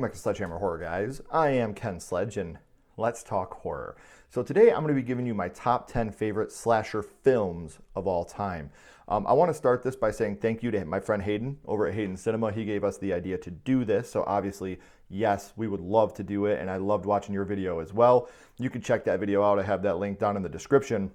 Welcome back to Sledgehammer Horror, guys. I am Ken Sledge, and let's talk horror. So today I'm going to be giving you my top 10 favorite slasher films of all time. I want to start this by saying thank you to my friend Hayden over at Hayden Cinema. He gave us the idea to do this, so obviously, yes, we would love to do it, and I loved watching your video as well. You can check that video out. I have that link down in the description.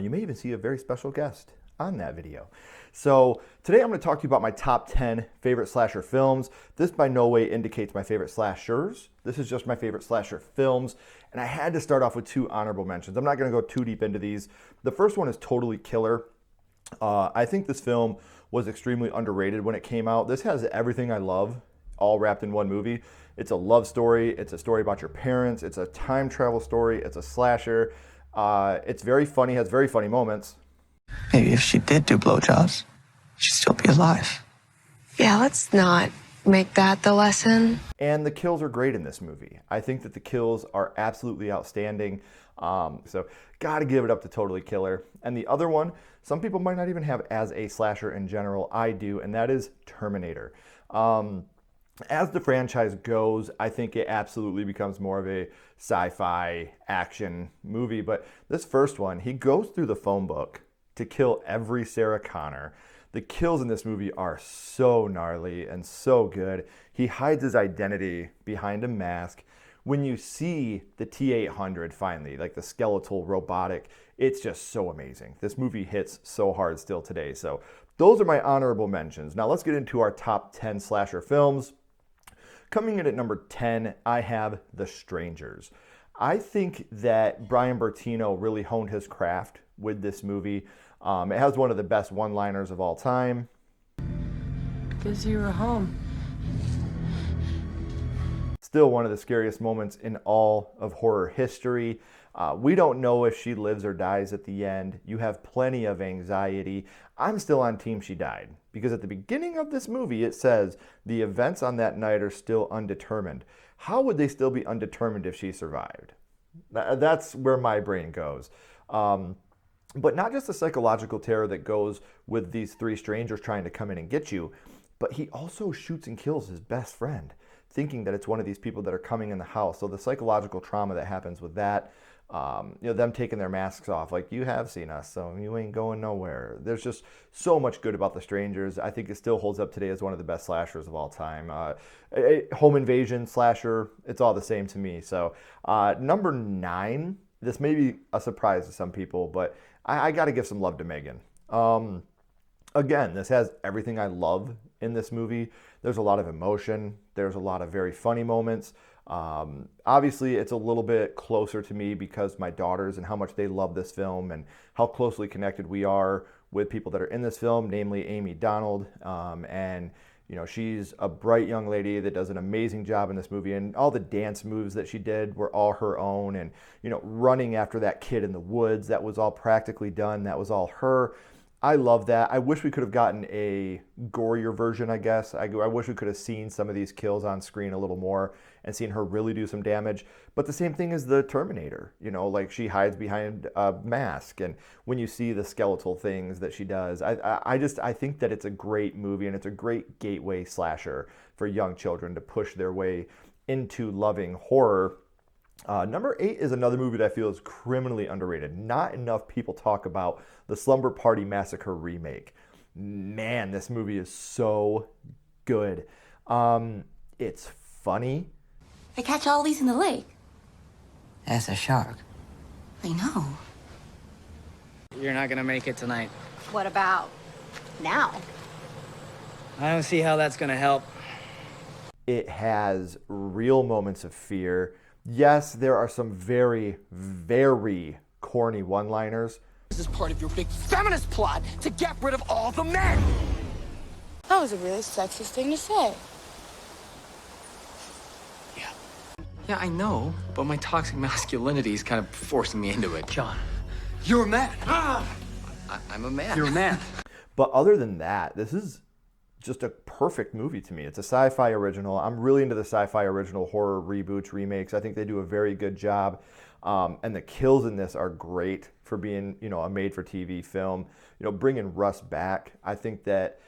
You may even see a very special guest on that video. So today I'm going to talk to you about my top 10 favorite slasher films. This by no way indicates my favorite slashers. This is just my favorite slasher films. And I had to start off with two honorable mentions. I'm not going to go too deep into these. The first one is Totally Killer. I think this film was extremely underrated when it came out. This has everything I love all wrapped in one movie. It's a love story. It's a story about your parents. It's a time travel story. It's a slasher. It's very funny, has very funny moments. Maybe if she did do blowjobs, she'd still be alive. Yeah, let's not make that the lesson. And the kills are great in this movie. I think that the kills are absolutely outstanding. So gotta give it up to Totally Killer. And the other one, some people might not even have as a slasher in general. I do, and that is Terminator. As the franchise goes, I think it absolutely becomes more of a sci-fi action movie. But this first one, he goes through the phone book to kill every Sarah Connor. The kills in this movie are so gnarly and so good. He hides his identity behind a mask. When you see the T-800 finally, like the skeletal robotic, it's just so amazing. This movie hits so hard still today. So those are my honorable mentions. Now let's get into our top 10 slasher films. Coming in at number 10, I have The Strangers. I think that Brian Bertino really honed his craft with this movie. It has one of the best one-liners of all time. Because you were home. Still one of the scariest moments in all of horror history. We don't know if she lives or dies at the end. You have plenty of anxiety. I'm still on team she died, because at the beginning of this movie it says the events on that night are still undetermined. How would they still be undetermined if she survived? That's where my brain goes. But not just the psychological terror that goes with these three strangers trying to come in and get you, but he also shoots and kills his best friend, thinking that it's one of these people that are coming in the house. So the psychological trauma that happens with that, them taking their masks off, like, you have seen us, so you ain't going nowhere. There's just so much good about The Strangers. I think it still holds up today as one of the best slashers of all time. Home invasion, slasher, it's all the same to me. So number 9, this may be a surprise to some people, but I got to give some love to Megan. Again, this has everything I love in this movie. There's a lot of emotion. There's a lot of very funny moments. Obviously, it's a little bit closer to me because my daughters and how much they love this film and how closely connected we are with people that are in this film, namely Amy Donald. And you know, she's a bright young lady that does an amazing job in this movie, and all the dance moves that she did were all her own. And, you know, running after that kid in the woods, that was all practically done. That was all her. I love that. I wish we could have gotten a gorier version, I guess. I wish we could have seen some of these kills on screen a little more and seen her really do some damage. But the same thing as the Terminator, you know, like she hides behind a mask. And when you see the skeletal things that she does, I think that it's a great movie, and it's a great gateway slasher for young children to push their way into loving horror. Number 8 is another movie that I feel is criminally underrated. Not enough people talk about the Slumber Party Massacre remake. Man, this movie is so good. It's funny. They catch all these in the lake. That's a shark. I know. You're not gonna make it tonight. What about now? I don't see how that's gonna help. It has real moments of fear. Yes, there are some very, very corny one-liners. This is part of your big feminist plot to get rid of all the men. That was a really sexist thing to say. Yeah, I know, but my toxic masculinity is kind of forcing me into it. John, You're a man. I'm a man. you're a man. But other than that, this is just a perfect movie to me. It's a sci-fi original. I'm really into the sci-fi original horror reboots, remakes. I think they do a very good job. And the kills in this are great for being, a made-for-TV film. Bringing Russ back, I think that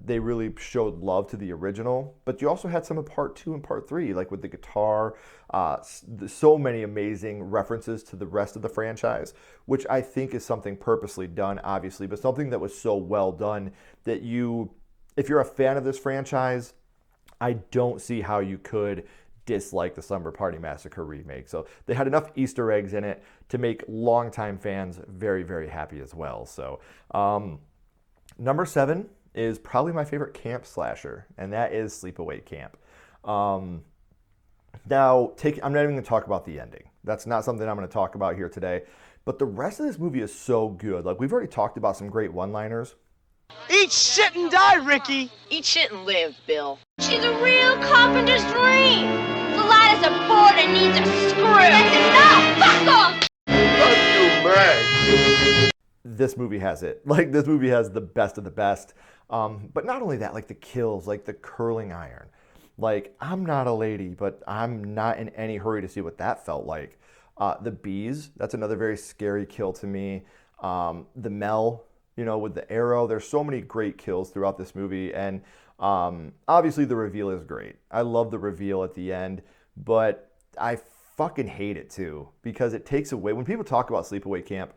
they really showed love to the original. But you also had some of part 2 and part 3, like with the guitar. So many amazing references to the rest of the franchise, which I think is something purposely done, obviously, but something that was so well done that if you're a fan of this franchise, I don't see how you could dislike the Slumber Party Massacre remake. So they had enough Easter eggs in it to make longtime fans very, very happy as well. So number 7 is probably my favorite camp slasher, and that is Sleepaway Camp. Now, I'm not even going to talk about the ending. That's not something I'm going to talk about here today. But the rest of this movie is so good. Like, we've already talked about some great one-liners. Eat shit and die, Ricky! Eat shit and live, Bill. She's a real carpenter's dream. Flat as a board and needs a screw. That's enough! Fuck off! This movie has it. Like, this movie has the best of the best. But not only that, like the kills, like the curling iron. Like, I'm not a lady, but I'm not in any hurry to see what that felt like. The bees, that's another very scary kill to me. The Mel, with the arrow. There's so many great kills throughout this movie. And obviously the reveal is great. I love the reveal at the end, but I fucking hate it too, because it takes away, when people talk about Sleepaway Camp,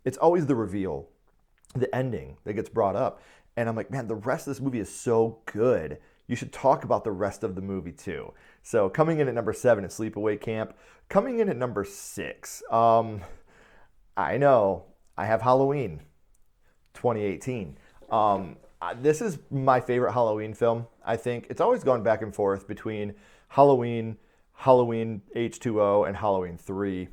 it's always the reveal, the ending that gets brought up. And I'm like, man, the rest of this movie is so good. You should talk about the rest of the movie too. So coming in at number 7 is Sleepaway Camp. Coming in at number 6, I know, I have Halloween 2018. This is my favorite Halloween film, I think. It's always gone back and forth between Halloween, Halloween H2O, and Halloween 3.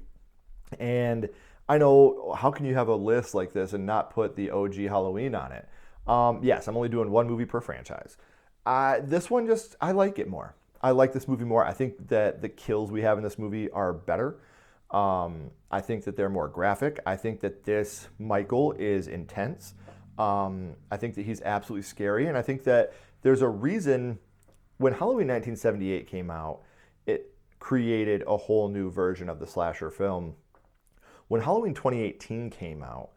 And I know, how can you have a list like this and not put the OG Halloween on it? Yes, I'm only doing one movie per franchise. This one I like it more. I like this movie more. I think that the kills we have in this movie are better. I think that they're more graphic. I think that this Michael is intense. I think that he's absolutely scary. And I think that there's a reason when Halloween 1978 came out, it created a whole new version of the slasher film. When Halloween 2018 came out,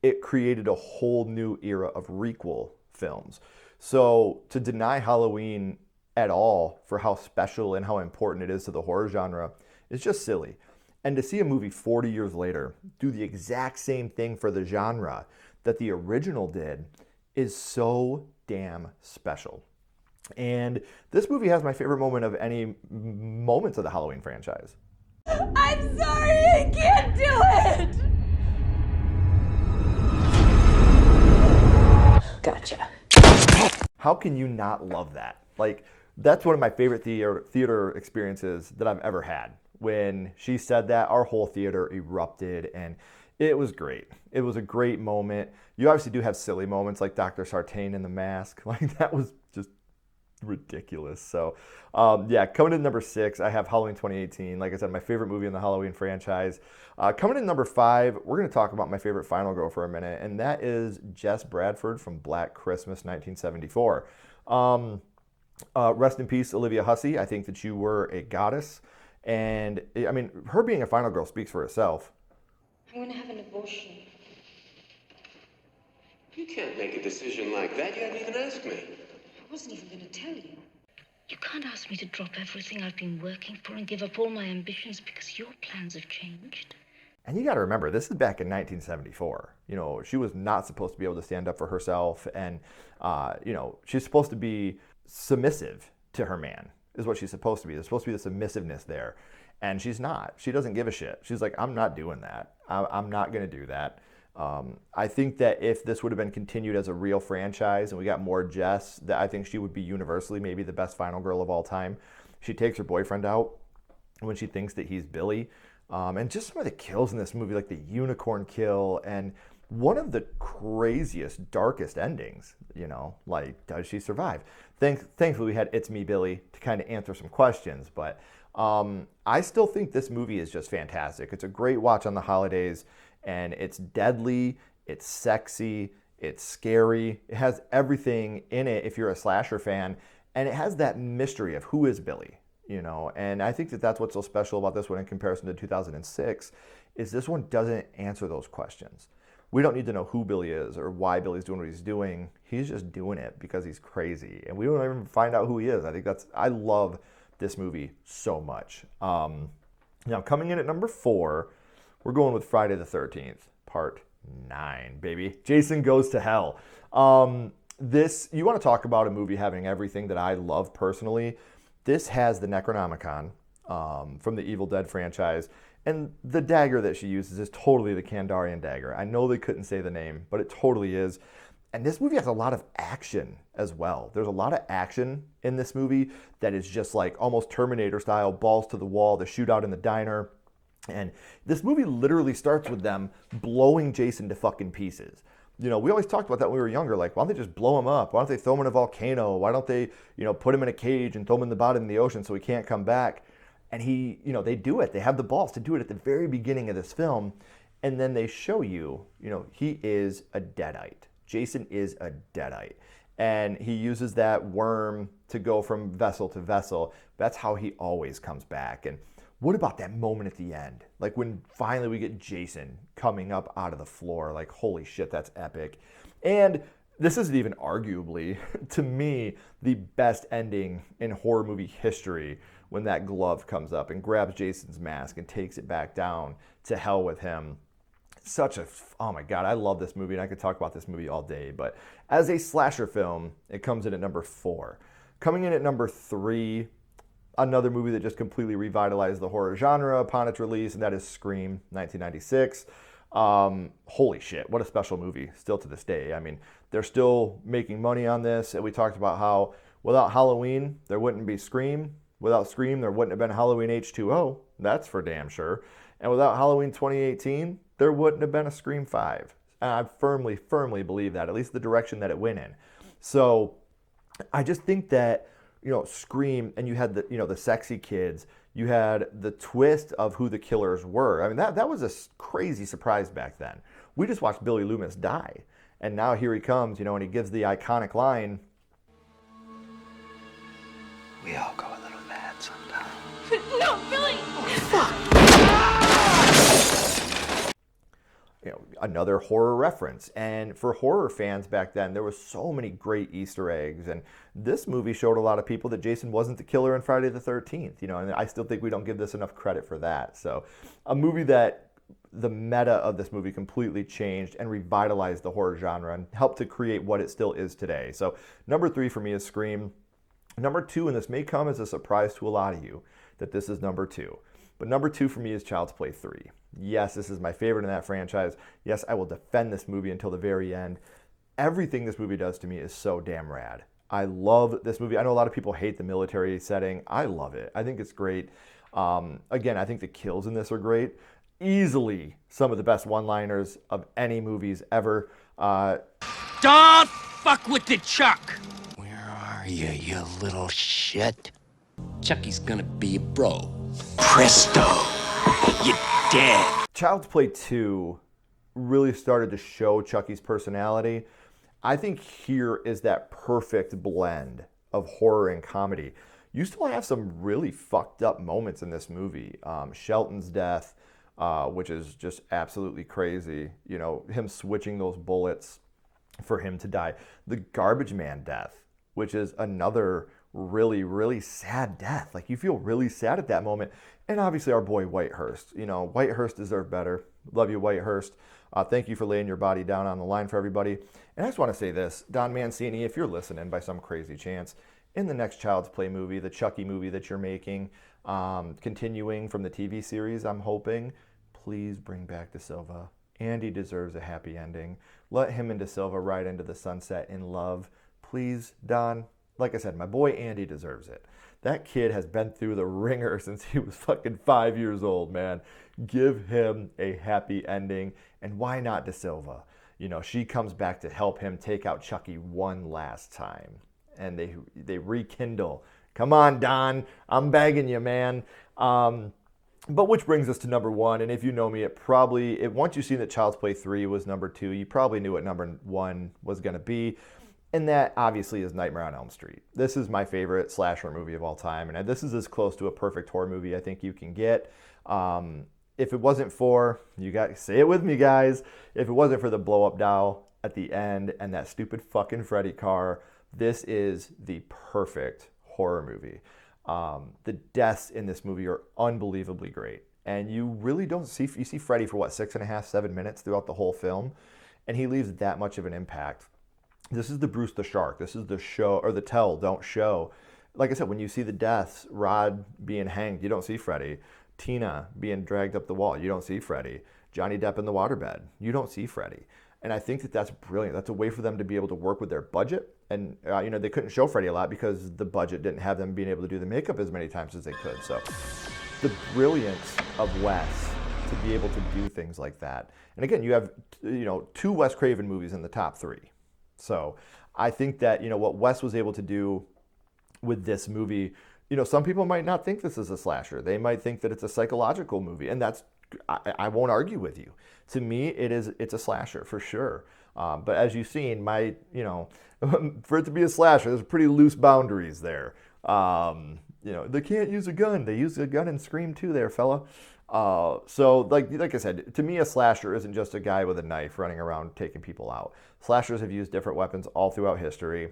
it created a whole new era of requel films. So to deny Halloween at all for how special and how important it is to the horror genre is just silly. And to see a movie 40 years later do the exact same thing for the genre that the original did is so damn special. And this movie has my favorite moment of any moments of the Halloween franchise. I'm sorry, I can't do it! Gotcha. How can you not love that? Like, that's one of my favorite theater experiences that I've ever had. When she said that, our whole theater erupted, and it was great. It was a great moment. You obviously do have silly moments like Dr. Sartain in the mask. Like, that was just ridiculous. So, yeah, coming in number 6, I have Halloween 2018. Like I said, my favorite movie in the Halloween franchise. Coming in number 5, we're going to talk about my favorite final girl for a minute, and that is Jess Bradford from Black Christmas 1974. Rest in peace, Olivia Hussey. I think that you were a goddess. And, I mean, her being a final girl speaks for herself. I'm going to have an abortion. You can't make a decision like that. You haven't even asked me. I wasn't even going to tell you. You can't ask me to drop everything I've been working for and give up all my ambitions because your plans have changed. And you got to remember, this is back in 1974. She was not supposed to be able to stand up for herself. And, she's supposed to be submissive to her man, is what she's supposed to be. There's supposed to be the submissiveness there. And she's not. She doesn't give a shit. She's like, I'm not doing that. I'm not going to do that. I think that if this would have been continued as a real franchise and we got more Jess, that I think she would be universally maybe the best final girl of all time. She takes her boyfriend out when she thinks that he's Billy. And just some of the kills in this movie, like the unicorn kill and one of the craziest, darkest endings, like, does she survive? Thankfully, we had It's Me, Billy to kind of answer some questions. But I still think this movie is just fantastic. It's a great watch on the holidays, and it's deadly, it's sexy, it's scary. It has everything in it if you're a slasher fan, and it has that mystery of who is Billy? And I think that that's what's so special about this one in comparison to 2006, is this one doesn't answer those questions. We don't need to know who Billy is or why Billy's doing what he's doing. He's just doing it because he's crazy. And we don't even find out who he is. I love this movie so much. Now, coming in at number 4, we're going with Friday the 13th, part 9, baby. Jason Goes to Hell. You want to talk about a movie having everything that I love personally. This has the Necronomicon from the Evil Dead franchise. And the dagger that she uses is totally the Kandarian dagger. I know they couldn't say the name, but it totally is. And this movie has a lot of action as well. There's a lot of action in this movie that is just like almost Terminator style, balls to the wall, the shootout in the diner. And this movie literally starts with them blowing Jason to fucking pieces. We always talked about that when we were younger. Like, why don't they just blow him up? Why don't they throw him in a volcano? Why don't they, put him in a cage and throw him in the bottom of the ocean so he can't come back? And they do it. They have the balls to do it at the very beginning of this film. And then they show you, he is a deadite. Jason is a deadite. And he uses that worm to go from vessel to vessel. That's how he always comes back. And what about that moment at the end? Like when finally we get Jason coming up out of the floor. Like, holy shit, that's epic. And this isn't even arguably, to me, the best ending in horror movie history, when that glove comes up and grabs Jason's mask and takes it back down to hell with him. Oh my God, I love this movie, and I could talk about this movie all day. But as a slasher film, it comes in at number 4. Coming in at number 3, another movie that just completely revitalized the horror genre upon its release, and that is Scream, 1996. Holy shit, what a special movie, still to this day. I mean, they're still making money on this, and we talked about how without Halloween, there wouldn't be Scream. Without Scream, there wouldn't have been Halloween H2O. That's for damn sure. And without Halloween 2018, there wouldn't have been a Scream 5. And I firmly, firmly believe that, at least the direction that it went in. So I just think that, Scream, and you had the sexy kids, you had the twist of who the killers were. I mean, that was a crazy surprise back then. We just watched Billy Loomis die. And now here he comes, and he gives the iconic line. We all go a little mad sometimes. No, Billy! Another horror reference. And for horror fans back then, there was so many great Easter eggs. And this movie showed a lot of people that Jason wasn't the killer in Friday the 13th, and I still think we don't give this enough credit for that. So a movie that the meta of this movie completely changed and revitalized the horror genre and helped to create what it still is today. So number 3 for me is Scream. Number 2, and this may come as a surprise to a lot of you, that this is number 2. But number 2 for me is Child's Play 3. Yes, this is my favorite in that franchise. Yes, I will defend this movie until the very end. Everything this movie does to me is so damn rad. I love this movie. I know a lot of people hate the military setting. I love it. I think it's great. Again, I think the kills in this are great. Easily some of the best one-liners of any movies ever. Don't fuck with the Chuck! Where are you, you little shit? Chucky's gonna be a bro. Presto! You're dead. Child's Play 2 really started to show Chucky's personality. I think here is that perfect blend of horror and comedy. You still have some really fucked up moments in this movie. Shelton's death, which is just absolutely crazy. Him switching those bullets for him to die. The Garbage Man death, which is another really, really sad death. Like, you feel really sad at that moment. And obviously our boy Whitehurst. Whitehurst deserved better. Love you, Whitehurst. Thank you for laying your body down on the line for everybody. And I just want to say this, Don Mancini, if you're listening by some crazy chance, in the next Child's Play movie, the Chucky movie that you're making, continuing from the TV series, I'm hoping, please bring back De Silva. Andy deserves a happy ending. Let him and De Silva ride into the sunset in love. Please, Don. Like I said, my boy Andy deserves it. That kid has been through the ringer since he was fucking 5 years old, man. Give him a happy ending. And why not De Silva? She comes back to help him take out Chucky one last time. And they rekindle. Come on, Don. I'm begging you, man. But which brings us to number 1. And if you know me, once you've seen that Child's Play 3 was number 2, you probably knew what number 1 was going to be. And that obviously is Nightmare on Elm Street. This is my favorite slasher movie of all time. And this is as close to a perfect horror movie I think you can get. If it wasn't for, you got say it with me, guys, if it wasn't for the blow up doll at the end and that stupid fucking Freddy car, this is the perfect horror movie. The deaths in this movie are unbelievably great. And you really don't see, you see Freddy for what, 6.5, 7 minutes throughout the whole film. And he leaves that much of an impact. This is the Bruce the Shark. This is the show, or the tell, don't show. Like I said, when you see the deaths, Rod being hanged, you don't see Freddy. Tina being dragged up the wall, you don't see Freddy. Johnny Depp in the waterbed, you don't see Freddy. And I think that that's brilliant. That's a way for them to be able to work with their budget. And, they couldn't show Freddy a lot because the budget didn't have them being able to do the makeup as many times as they could. So the brilliance of Wes to be able to do things like that. And again, you have, 2 Wes Craven movies in the top 3. So I think that, what Wes was able to do with this movie, some people might not think this is a slasher. They might think that it's a psychological movie. And I won't argue with you. To me, it's a slasher for sure. But as you've seen, for it to be a slasher, there's pretty loose boundaries there. They can't use a gun. They use a gun in Scream 2 there, fella. So like I said, to me, a slasher isn't just a guy with a knife running around taking people out. Slashers have used different weapons all throughout history.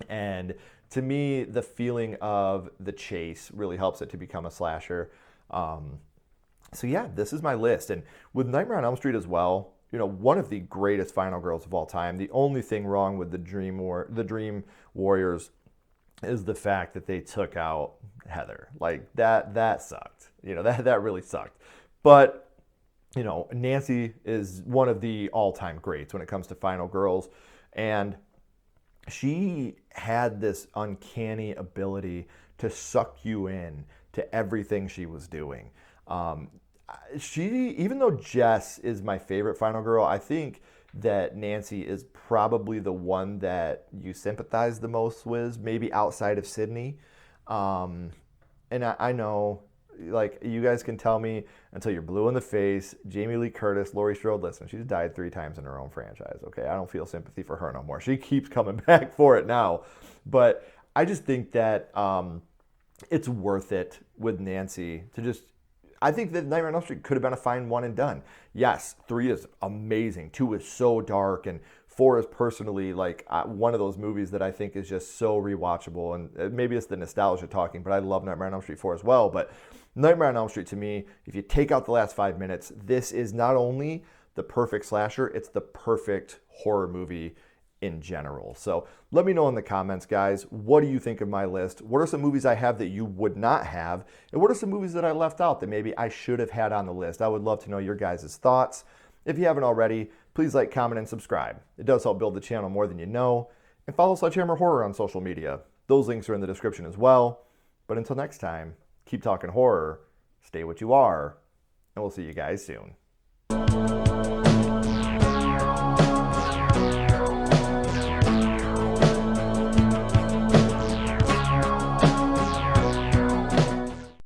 And to me, the feeling of the chase really helps it to become a slasher. So yeah, this is my list. And with Nightmare on Elm Street as well, one of the greatest final girls of all time. The only thing wrong with the Dream Warriors is the fact that they took out Heather. Like that sucked. That really sucked. But Nancy is one of the all-time greats when it comes to final girls, and she had this uncanny ability to suck you in to everything she was doing. Even though Jess is my favorite final girl, I think that Nancy is probably the one that you sympathize the most with, maybe outside of Sydney. And I know, like, you guys can tell me until you're blue in the face, Jamie Lee Curtis, Laurie Strode, listen, she's died 3 times in her own franchise, okay? I don't feel sympathy for her no more. She keeps coming back for it now. But I just think that it's worth it with Nancy to just, I think that Nightmare on Elm Street could have been a fine one and done. Yes, 3 is amazing. 2 is so dark, and 4 is personally like one of those movies that I think is just so rewatchable. And maybe it's the nostalgia talking, but I love Nightmare on Elm Street 4 as well. But Nightmare on Elm Street, to me, if you take out the last 5 minutes, this is not only the perfect slasher, it's the perfect horror movie in general. So let me know in the comments, guys, what do you think of my list? What are some movies I have that you would not have? And what are some movies that I left out that maybe I should have had on the list? I would love to know your guys' thoughts. If you haven't already, please like, comment, and subscribe. It does help build the channel more than you know. And follow Sledgehammer Horror on social media. Those links are in the description as well. But until next time, keep talking horror, stay what you are, and we'll see you guys soon.